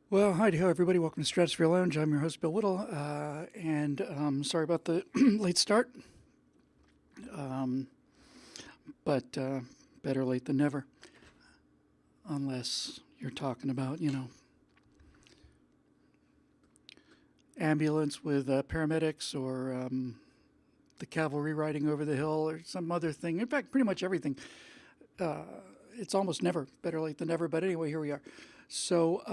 Well, hi ho, everybody. Welcome to Stratosphere Lounge. I'm your host, Bill Whittle, and sorry about the late start, um, but better late than never, unless you're talking about, ambulance with paramedics or the cavalry riding over the hill or some other thing. In fact, pretty much everything. Uh, it's almost never better late than never, but anyway, here we are. So,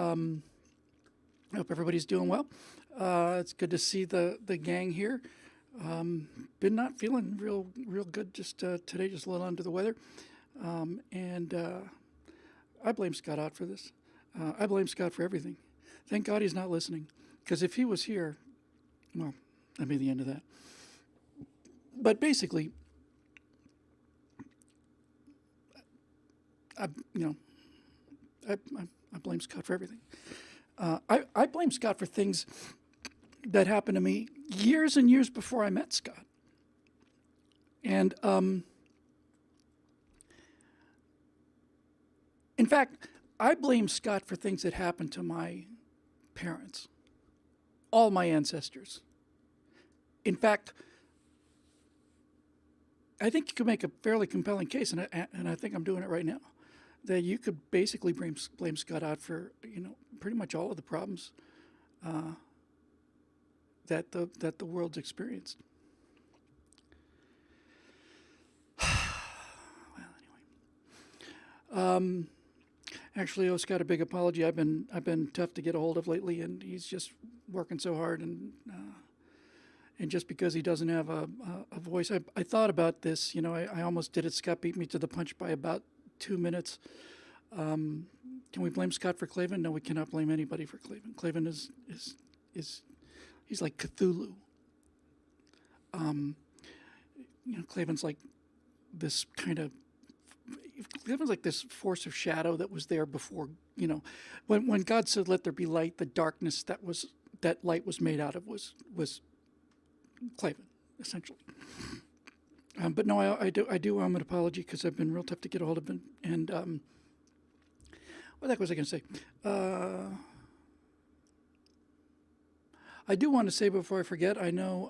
I hope everybody's doing well. It's good to see the gang here. Been not feeling real good just today, just a little under the weather, and I blame Scott out for this. I blame Scott for everything. Thank God he's not listening, because if he was here, well, that'd be the end of that. But basically, I you know I blame Scott for everything. I blame Scott for things that happened to me years and years before I met Scott. And in fact, I blame Scott for things that happened to my parents, all my ancestors. In fact, I think you could make a fairly compelling case, and I think I'm doing it right now, that you could basically blame Scott out for pretty much all of the problems that the world's experienced. Well, anyway, actually, I got a big apology. I've been tough to get a hold of lately, and he's just working so hard, and just because he doesn't have a voice, I thought about this. I almost did it. Scott beat me to the punch by about 2 minutes. Can we blame Scott for Clavin? No, we cannot blame anybody for Clavin. Clavin is he's like Cthulhu. Clavin's like this kind of Cleveland's like this force of shadow that was there before. When God said, "Let there be light," the darkness that light was made out of was Clavin, essentially. But no, I do owe him an apology because I've been real tough to get a hold of him. And what the heck was I going to say? I do want to say before I forget, I know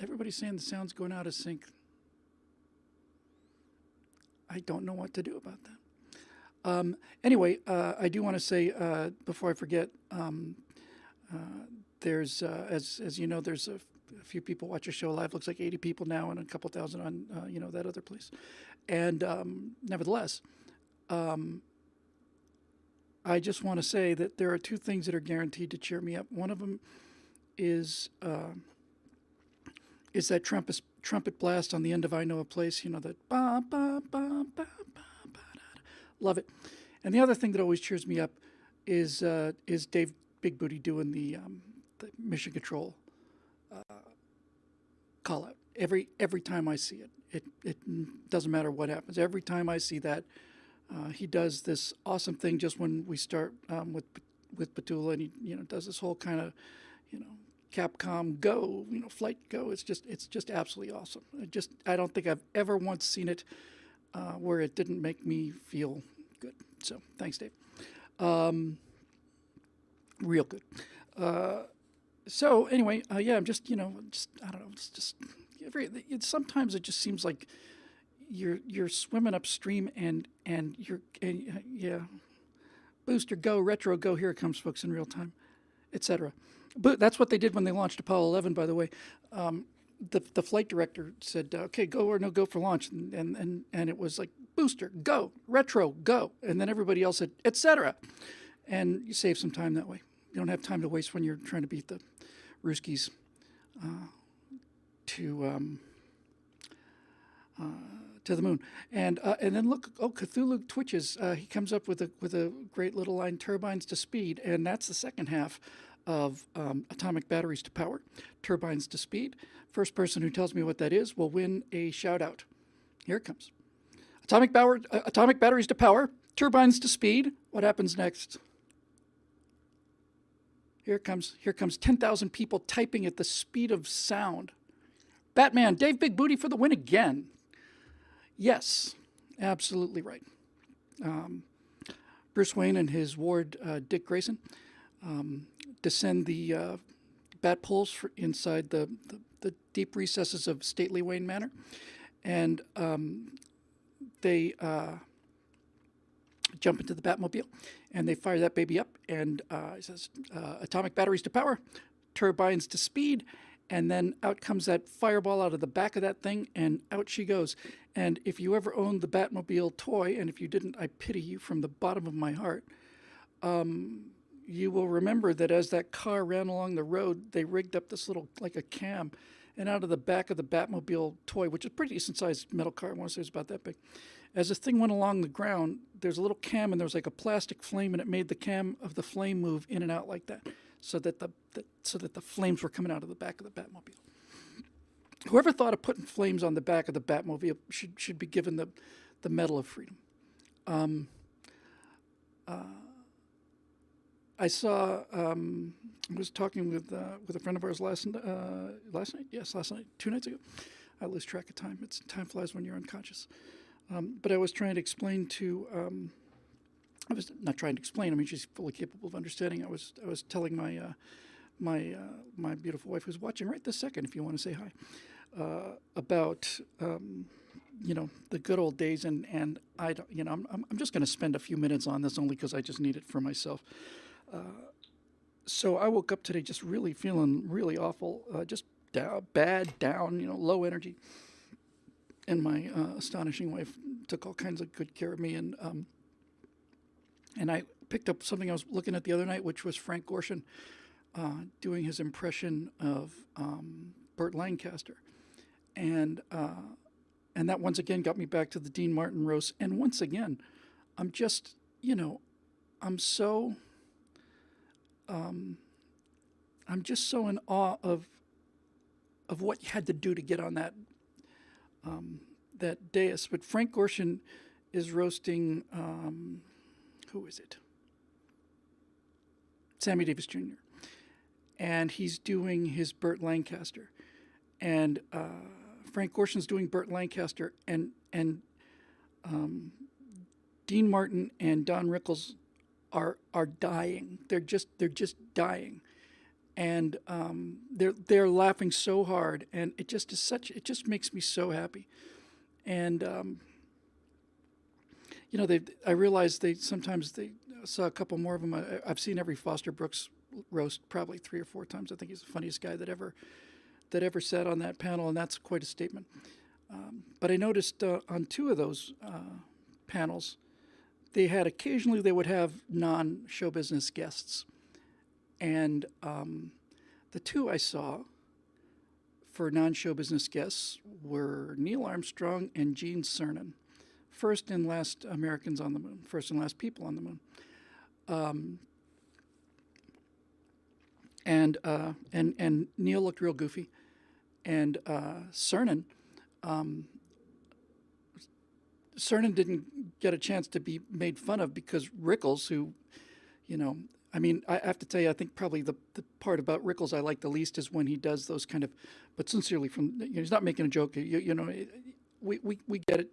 everybody's saying the sound's going out of sync. I don't know what to do about that. Anyway, I do want to say before I forget, there's as you know, there's a few people watch your show live. Looks like 80 people now, and a couple thousand on that other place. And nevertheless, I just want to say that there are two things that are guaranteed to cheer me up. One of them is that trumpet blast on the end of "I Know a Place." That ba ba ba ba ba ba. Love it. And the other thing that always cheers me up is Dave Big Booty doing the Mission Control call out every time I see it. It doesn't matter what happens. Every time I see that, he does this awesome thing just when we start with Petula, and he does this whole kind of Capcom go, flight go. It's just absolutely awesome. I don't think I've ever once seen it where it didn't make me feel good. So thanks, Dave. Real good. So anyway, yeah, I'm just I don't know. It's just sometimes it just seems like you're swimming upstream and yeah, booster go, retro go. Here it comes, folks, in real time, etc. But that's what they did when they launched Apollo 11. By the way, the flight director said, "Okay, go or no go for launch," and it was like booster go, retro go, and then everybody else said, etc. And you save some time that way. You don't have time to waste when you're trying to beat the Ruskies to the moon. And then look, Cthulhu twitches. He comes up with a great little line: turbines to speed, and that's the second half of atomic batteries to power, turbines to speed. First person who tells me what that is will win a shout out. Here it comes: atomic batteries to power, turbines to speed. What happens next? Here comes 10,000 people typing at the speed of sound. Batman, Dave Big Booty for the win again. Yes, absolutely right. Bruce Wayne and his ward, Dick Grayson, descend the bat poles inside the deep recesses of stately Wayne Manor, and they jump into the Batmobile, and they fire that baby up, and it says, atomic batteries to power, turbines to speed, and then out comes that fireball out of the back of that thing, and out she goes. And if you ever owned the Batmobile toy, and if you didn't, I pity you from the bottom of my heart, you will remember that as that car ran along the road, they rigged up this little, like a cam, and out of the back of the Batmobile toy, which is a pretty decent-sized metal car, I want to say it's about that big, as this thing went along the ground, there's a little cam, and there was like a plastic flame, and it made the cam of the flame move in and out like that, so that the flames were coming out of the back of the Batmobile. Whoever thought of putting flames on the back of the Batmobile should be given the Medal of Freedom. I saw. I was talking with a friend of ours last night. Yes, last night, 2 nights ago. I lose track of time. Time flies when you're unconscious. But I was trying to explain to. I was not trying to explain. I mean, she's fully capable of understanding. I was telling my beautiful wife, who's watching right this second, if you want to say hi, about the good old days, and I don't, I'm just going to spend a few minutes on this only because I just need it for myself. So I woke up today just really feeling really awful, just down, low energy. And my astonishing wife took all kinds of good care of me, and I picked up something I was looking at the other night, which was Frank Gorshin doing his impression of Burt Lancaster, and that once again got me back to the Dean Martin roast. And once again, I'm just, I'm just so in awe of what you had to do to get on that dais. But Frank Gorshin is roasting, who is it? Sammy Davis Jr. And he's doing his Burt Lancaster, and Frank Gorshin's doing Burt Lancaster, and Dean Martin and Don Rickles are dying. They're just dying, and they're laughing so hard, and it just makes me so happy. And I realized they saw a couple more of them. I've seen every Foster Brooks roast probably 3 or 4 times. I think he's the funniest guy that ever sat on that panel, and that's quite a statement. But I noticed on 2 of those panels, they would have non-show business guests, and the 2 I saw for non-show business guests were Neil Armstrong and Gene Cernan, first and last Americans on the moon, first and last people on the moon. And Neil looked real goofy, and Cernan didn't get a chance to be made fun of because Rickles, who, I have to tell you, I think probably the part about Rickles I like the least is when he does those kind of, but sincerely he's not making a joke. We get it,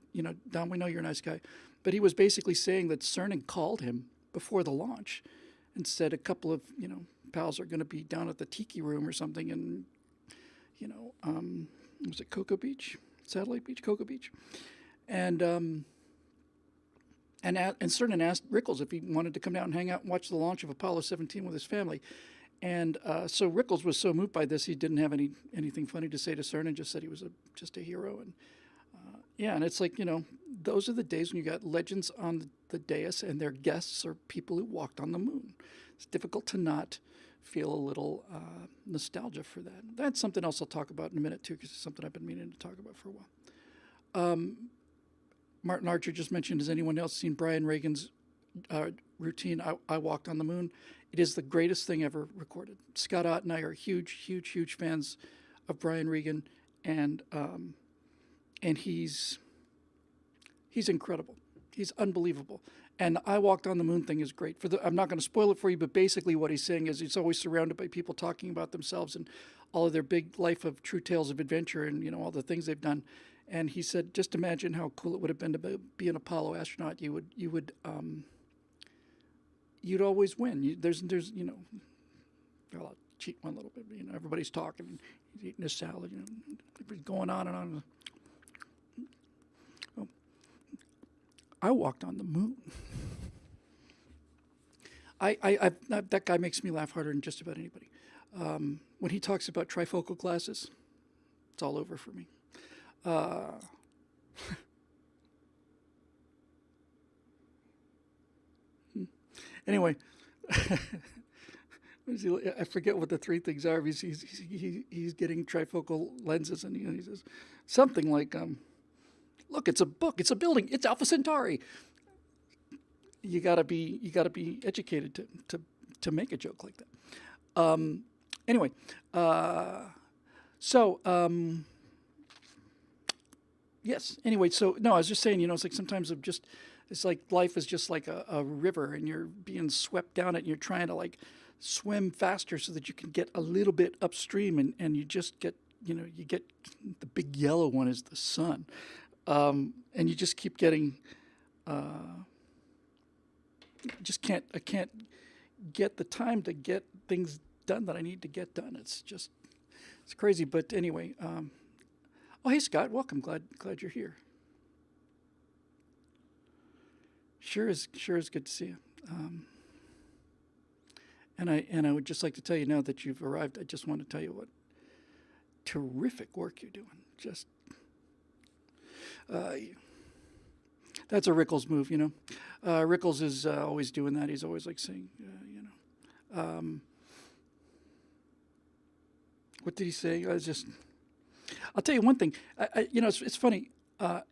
Don, we know you're a nice guy, but he was basically saying that Cernan called him before the launch and said a couple of, pals are going to be down at the Tiki Room or something, and was it Cocoa Beach, Satellite Beach, Cocoa Beach, and Cernan asked Rickles if he wanted to come down and hang out and watch the launch of Apollo 17 with his family, and so Rickles was so moved by this he didn't have anything funny to say to Cernan, just said he was just a hero, and and it's like those are the days when you got legends on the dais and their guests are people who walked on the moon. It's difficult to not feel a little nostalgia for that. That's something else I'll talk about in a minute, too, because it's something I've been meaning to talk about for a while. Martin Archer just mentioned, has anyone else seen Brian Regan's routine, I Walked on the Moon? It is the greatest thing ever recorded. Scott Ott and I are huge fans of Brian Regan, and he's incredible. He's unbelievable. And the I Walked on the Moon thing is great. I'm not going to spoil it for you, but basically what he's saying is he's always surrounded by people talking about themselves and all of their big life of true tales of adventure and, all the things they've done. And he said, just imagine how cool it would have been to be an Apollo astronaut. You would you'd always win. There's well, I'll cheat one little bit. But, everybody's talking, he's eating his salad. Everybody's going on and on. Oh, I walked on the moon. That guy makes me laugh harder than just about anybody. When he talks about trifocal glasses, it's all over for me. Anyway, I forget what the three things are. He's getting trifocal lenses, and he says something like, "Look, it's a book, it's a building, it's Alpha Centauri." You gotta be educated to make a joke like that. Anyway, yes. Anyway, so no, I was just saying, it's like sometimes it's like life is just like a river, and you're being swept down it, and you're trying to like swim faster so that you can get a little bit upstream, and you just get, you get the big yellow one is the sun, and you just keep getting. I can't get the time to get things done that I need to get done. It's crazy. But anyway, oh, hey Scott, welcome. Glad you're here. Sure is good to see you. And I would just like to tell you, now that you've arrived, I just want to tell you what terrific work you're doing. Just that's a Rickles move, Rickles is always doing that. He's always like saying, what did he say? I'll tell you one thing. It's funny. I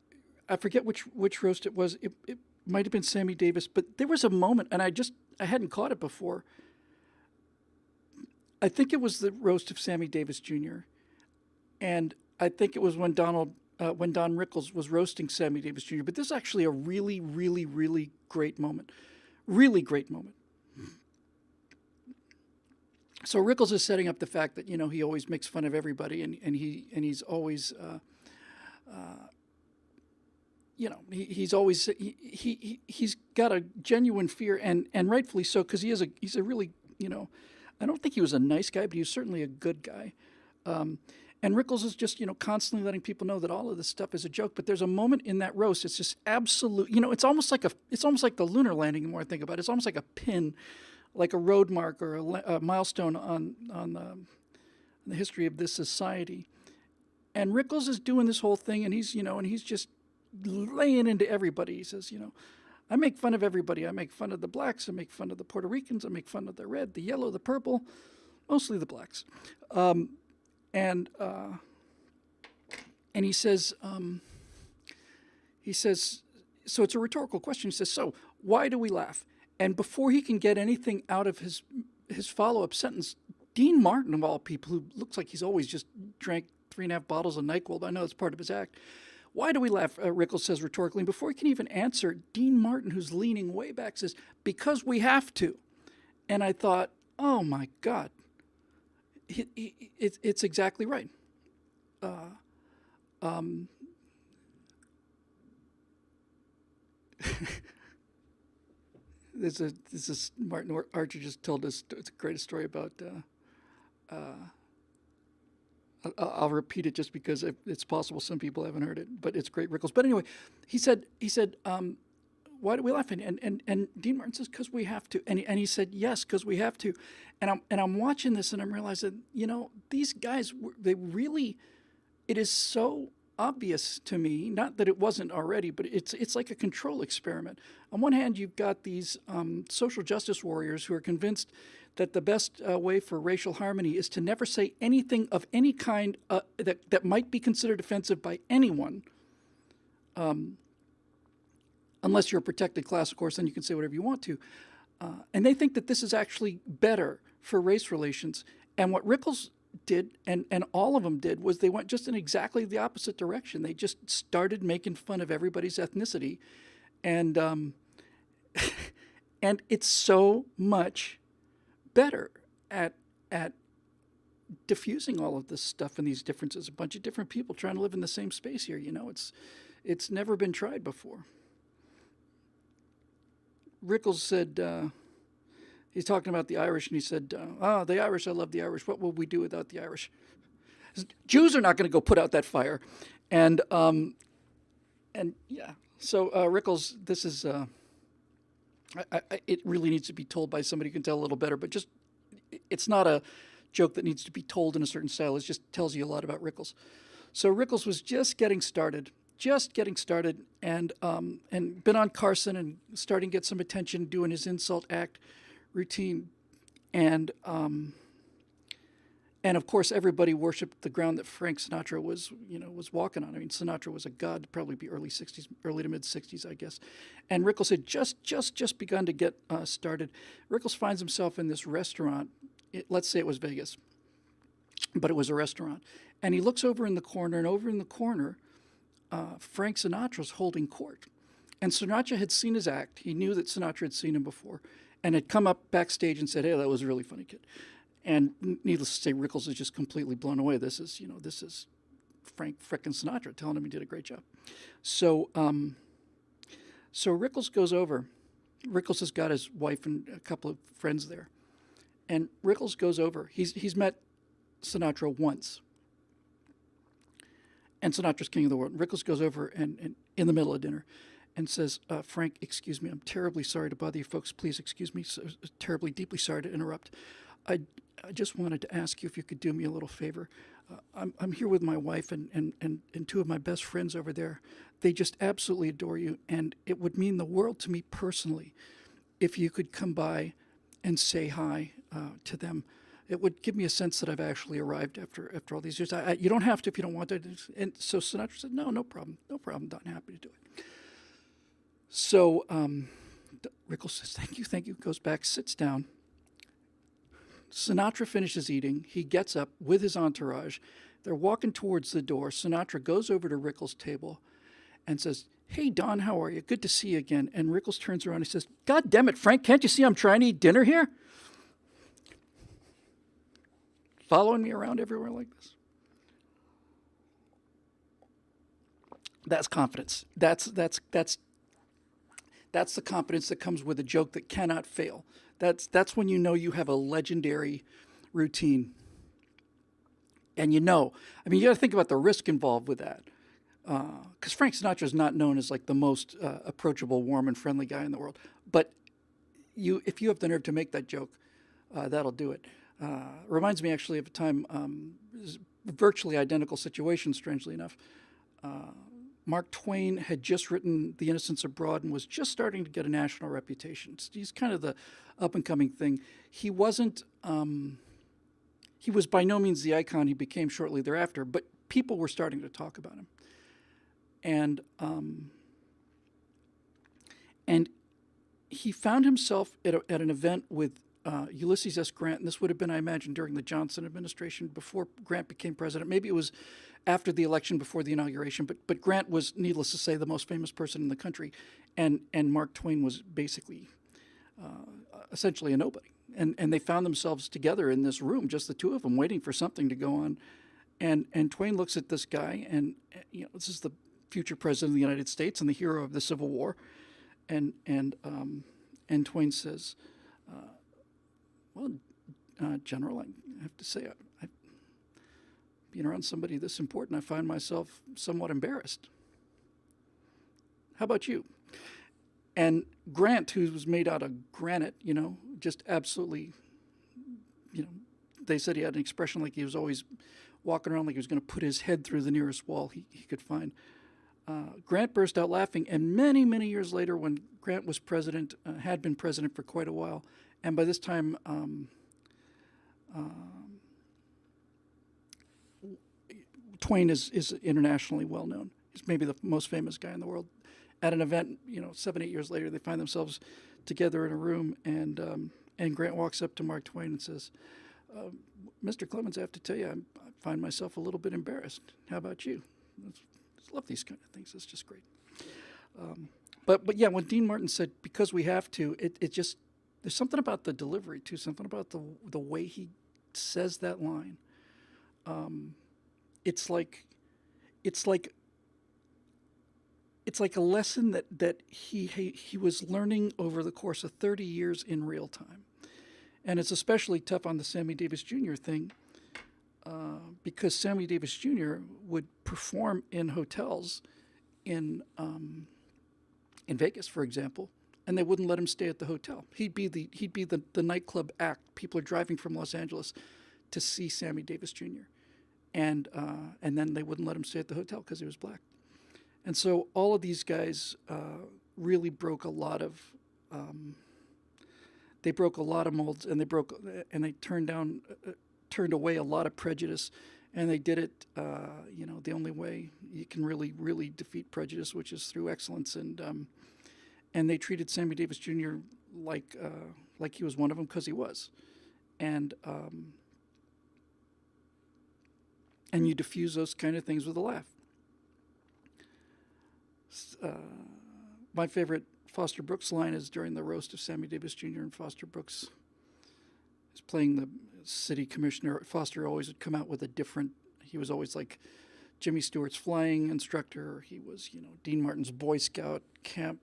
forget which roast it was. It might have been Sammy Davis, but there was a moment, and I hadn't caught it before. I think it was the roast of Sammy Davis Jr., and I think it was when Don Rickles was roasting Sammy Davis Jr. But this is actually a really, really, really great moment. Really great moment. So Rickles is setting up the fact that, he always makes fun of everybody, and he's always, he's always, he's got a genuine fear, and rightfully so, because he's a really, I don't think he was a nice guy, but he was certainly a good guy. And Rickles is just, constantly letting people know that all of this stuff is a joke. But there's a moment in that roast, it's just absolute, it's almost like the lunar landing. The more I think about it, it's almost like a pin, like a road mark or a milestone on the history of this society. And Rickles is doing this whole thing, and he's just laying into everybody. He says, I make fun of everybody. I make fun of the blacks. I make fun of the Puerto Ricans. I make fun of the red, the yellow, the purple, mostly the blacks. And he says, so it's a rhetorical question. He says, so why do we laugh? And before he can get anything out of his follow-up sentence, Dean Martin, of all people, who looks like he's always just drank 3.5 bottles of NyQuil, but I know it's part of his act. Why do we laugh? Rickles says rhetorically. And before he can even answer, Dean Martin, who's leaning way back, says, because we have to. And I thought, oh my God. It's exactly right. Martin Archer just told us, it's a great story about, I'll repeat it just because it's possible some people haven't heard it, but it's great, Rickles. But anyway, he said, why do we laugh? And Dean Martin says, because we have to. And he said, yes, because we have to. And I'm watching this, and I'm realizing, these guys, they really, it is so obvious to me, not that it wasn't already, but it's like a control experiment. On one hand, you've got these social justice warriors who are convinced that the best way for racial harmony is to never say anything of any kind that might be considered offensive by anyone. Unless you're a protected class, of course, then you can say whatever you want to. And they think that this is actually better for race relations. And what Rickles did, and all of them did, was they went just in exactly the opposite direction. They just started making fun of everybody's ethnicity. And and it's so much better at diffusing all of this stuff and these differences. A bunch of different people trying to live in the same space here. It's never been tried before. Rickles said, He's talking about the Irish, and he said, the Irish, I love the Irish. What will we do without the Irish? Jews are not going to go put out that fire. And yeah, so Rickles, this is, it really needs to be told by somebody who can tell a little better, but just, it's not a joke that needs to be told in a certain style. It just tells you a lot about Rickles. So Rickles was just getting started, and been on Carson and starting to get some attention doing his insult act routine. And of course, everybody worshipped the ground that Frank Sinatra was walking on. I mean, Sinatra was a god, probably be early to mid 60s, I guess. And Rickles had just begun to get started. Rickles finds himself in this restaurant. Let's say it was Vegas, but it was a restaurant. And he looks over in the corner, and over in the corner, Frank Sinatra's holding court. And Sinatra had seen his act. He knew that Sinatra had seen him before and had come up backstage and said, "Hey, that was a really funny kid." And needless to say, Rickles is just completely blown away. This is Frank frickin' Sinatra telling him he did a great job. So Rickles goes over. Rickles has got his wife and a couple of friends there. And Rickles goes over. He's met Sinatra once. And Sinatra's king of the world. Rickles goes over and in the middle of dinner and says, "Frank, excuse me. I'm terribly sorry to bother you folks. Please excuse me. So, terribly, deeply sorry to interrupt. I just wanted to ask you if you could do me a little favor. I'm here with my wife and two of my best friends over there. They just absolutely adore you, and it would mean the world to me personally if you could come by and say hi to them. It would give me a sense that I've actually arrived after all these years. You don't have to if you don't want to." And so Sinatra said, no problem, I'm happy to do it. So Rickles says, thank you, goes back, sits down. Sinatra finishes eating. He gets up with his entourage. They're walking towards the door. Sinatra goes over to Rickles' table and says, "Hey, Don, how are you? Good to see you again." And Rickles turns around and says, "God damn it, Frank, can't you see I'm trying to eat dinner here?" Following me around everywhere like this. That's confidence. That's the confidence that comes with a joke that cannot fail. That's when you know you have a legendary routine. And you got to think about the risk involved with that. Because Frank Sinatra is not known as like the most approachable, warm, and friendly guy in the world. But if you have the nerve to make that joke, that'll do it. Reminds me actually of a time, virtually identical situation, strangely enough. Mark Twain had just written The Innocents Abroad and was just starting to get a national reputation. He's kind of the up-and-coming thing. He wasn't, he was by no means the icon he became shortly thereafter, but people were starting to talk about him. And he found himself at an event with Ulysses S. Grant, and this would have been, I imagine, during the Johnson administration, before Grant became president. Maybe it was after the election, before the inauguration, but Grant was, needless to say, the most famous person in the country, and Mark Twain was basically essentially a nobody. And they found themselves together in this room, just the two of them, waiting for something to go on. And Twain looks at this guy, and this is the future president of the United States and the hero of the Civil War, and Twain says, "Well, General, I have to say, being around somebody this important, I find myself somewhat embarrassed. How about you?" And Grant, who was made out of granite, just absolutely, they said he had an expression like he was always walking around like he was going to put his head through the nearest wall he could find. Grant burst out laughing, and many, many years later, when Grant was president, had been president for quite a while, and by this time, Twain is internationally well known. He's maybe the most famous guy in the world. At an event, 7, 8 years later, they find themselves together in a room, and Grant walks up to Mark Twain and says, "Mr. Clemens, I have to tell you, I find myself a little bit embarrassed. How about you?" I love these kind of things. It's just great. But yeah, when Dean Martin said, "Because we have to," it just, there's something about the delivery too, something about the way he says that line. It's like a lesson that he was learning over the course of 30 years in real time. And it's especially tough on the Sammy Davis Jr. thing because Sammy Davis Jr. would perform in hotels in Vegas, for example, and they wouldn't let him stay at the hotel. He'd be the nightclub act. People are driving from Los Angeles to see Sammy Davis Jr. And then they wouldn't let him stay at the hotel because he was black. And so all of these guys really broke a lot of molds, and they turned away a lot of prejudice, and they did it the only way you can really defeat prejudice, which is through excellence. And they treated Sammy Davis Jr. like he was one of them, because he was. And you diffuse those kind of things with a laugh. My favorite Foster Brooks line is during the roast of Sammy Davis Jr. and Foster Brooks is playing the city commissioner. Foster always would come out with he was always like Jimmy Stewart's flying instructor. He was, Dean Martin's Boy Scout camp,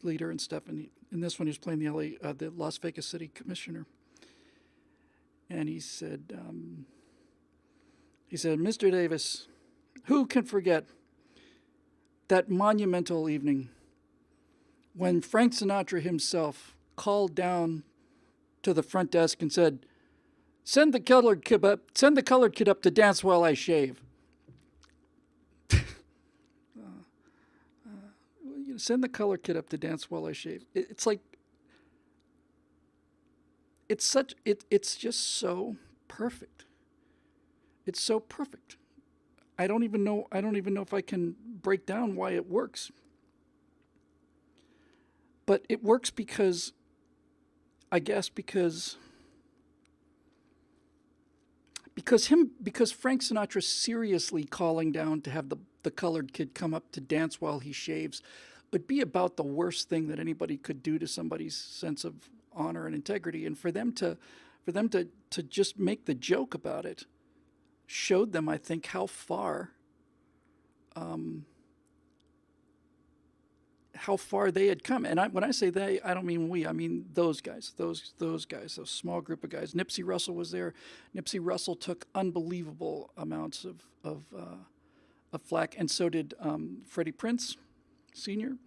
leader and stuff. And in this one, he was playing the Las Vegas city commissioner. And he said, Mr. Davis, who can forget that monumental evening when Frank Sinatra himself called down to the front desk and said, send the colored kid up to dance while I shave. Send the colored kid up to dance while I shave. It's like, it's just so perfect. It's so perfect. I don't even know if I can break down why it works. But it works because Frank Sinatra seriously calling down to have the colored kid come up to dance while he shaves would be about the worst thing that anybody could do to somebody's sense of honor and integrity. And for them to just make the joke about it showed them, I think, how far they had come. And when I say they, I don't mean we. I mean those guys, those small group of guys. Nipsey Russell was there. Nipsey Russell took unbelievable amounts of flack, and so did Freddie Prinze Sr.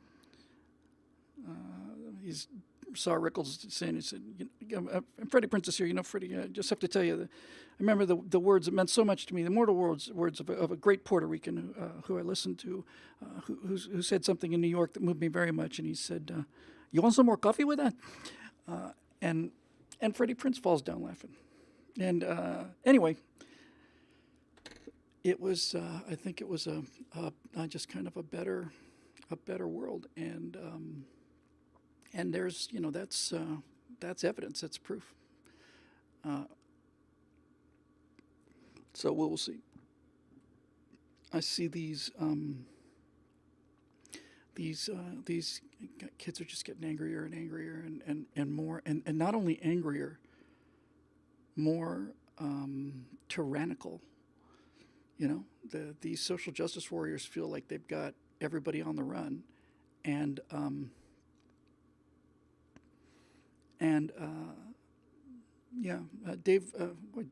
He's saw Rickles saying, he said, Freddie Prinze is here. Freddie, I just have to tell you, I remember the words that meant so much to me, the immortal words of a great Puerto Rican who I listened to, who said something in New York that moved me very much. And he said, you want some more coffee with that? And Freddie Prinze falls down laughing. And anyway, it was, I think it was just kind of a better world. And there's, that's evidence, that's proof. So we'll see. I see these kids are just getting angrier and angrier and more, and not only angrier, more tyrannical. These social justice warriors feel like they've got everybody on the run, and Dave,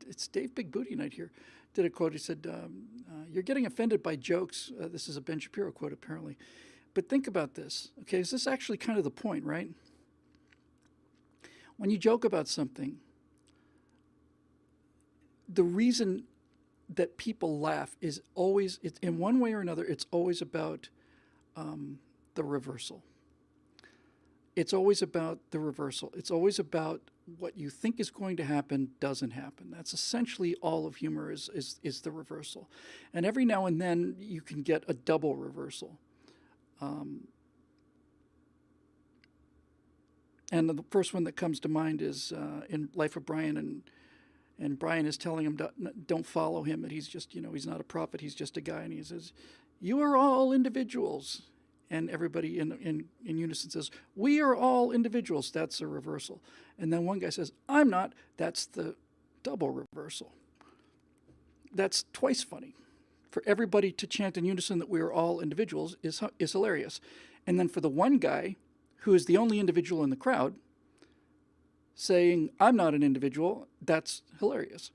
it's Dave Big Booty Night here, did a quote. He said, you're getting offended by jokes. This is a Ben Shapiro quote, apparently. But think about this. Okay, is this actually kind of the point, right? When you joke about something, the reason that people laugh is always, in one way or another, it's always about the reversal. It's always about the reversal. It's always about what you think is going to happen doesn't happen. That's essentially all of humor is the reversal. And every now and then you can get a double reversal. And the first one that comes to mind is in Life of Brian, and Brian is telling him don't follow him, that he's just, he's not a prophet, he's just a guy. And he says, you are all individuals. And everybody in unison says, we are all individuals. That's a reversal. And then one guy says, I'm not. That's the double reversal. That's twice funny. For everybody to chant in unison that we are all individuals is hilarious. And then for the one guy, who is the only individual in the crowd, saying, I'm not an individual. That's hilarious.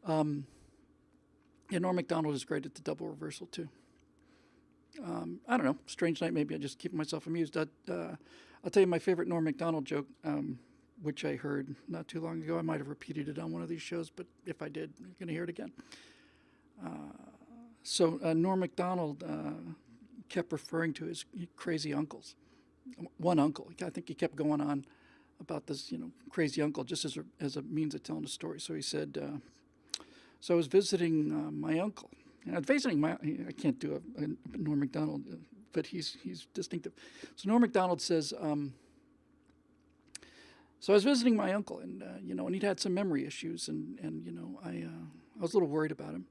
Yeah, Norm Macdonald is great at the double reversal, too. I don't know. Strange night, maybe I just keep myself amused. I'll tell you my favorite Norm Macdonald joke, which I heard not too long ago. I might have repeated it on one of these shows, but if I did, you're going to hear it again. So Norm Macdonald kept referring to his crazy uncles. One uncle, I think he kept going on about this, crazy uncle, just as a means of telling a story. So he said, so I was visiting my uncle. And I was visiting I can't do a Norm Macdonald, but he's distinctive. So Norm Macdonald says, so I was visiting my uncle, and and he'd had some memory issues, and I was a little worried about him.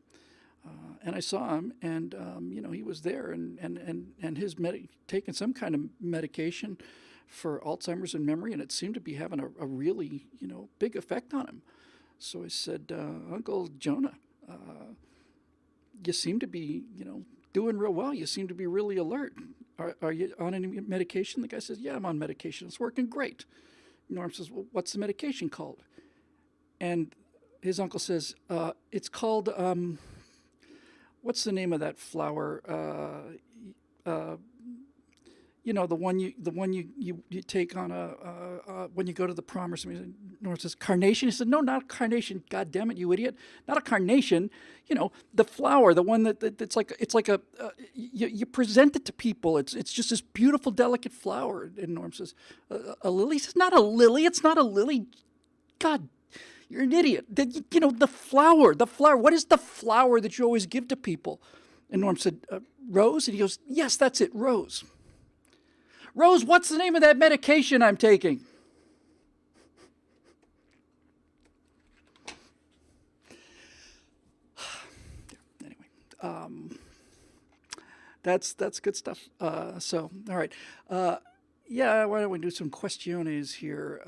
And I saw him, and he was there, and his taking some kind of medication for Alzheimer's and memory, and it seemed to be having a really big effect on him. So I said, Uncle Jonah, you seem to be doing real well. You seem to be really alert. Are you on any medication? The guy says, yeah, I'm on medication. It's working great. Norm says, well, what's the medication called? And his uncle says, it's called. What's the name of that flower? The one you take on when you go to the prom or something. Norm says, carnation. He said, no, not a carnation. God damn it, you idiot! Not a carnation. The flower, the one that's like a you present it to people. It's just this beautiful, delicate flower. And Norm says, a lily. He says, not a lily. It's not a lily. God. You're an idiot. The flower. What is the flower that you always give to people? And Norm said, rose? And he goes, yes, that's it, rose. Rose, what's the name of that medication I'm taking? Anyway, that's good stuff. So, all right. Yeah, why don't we do some questiones here?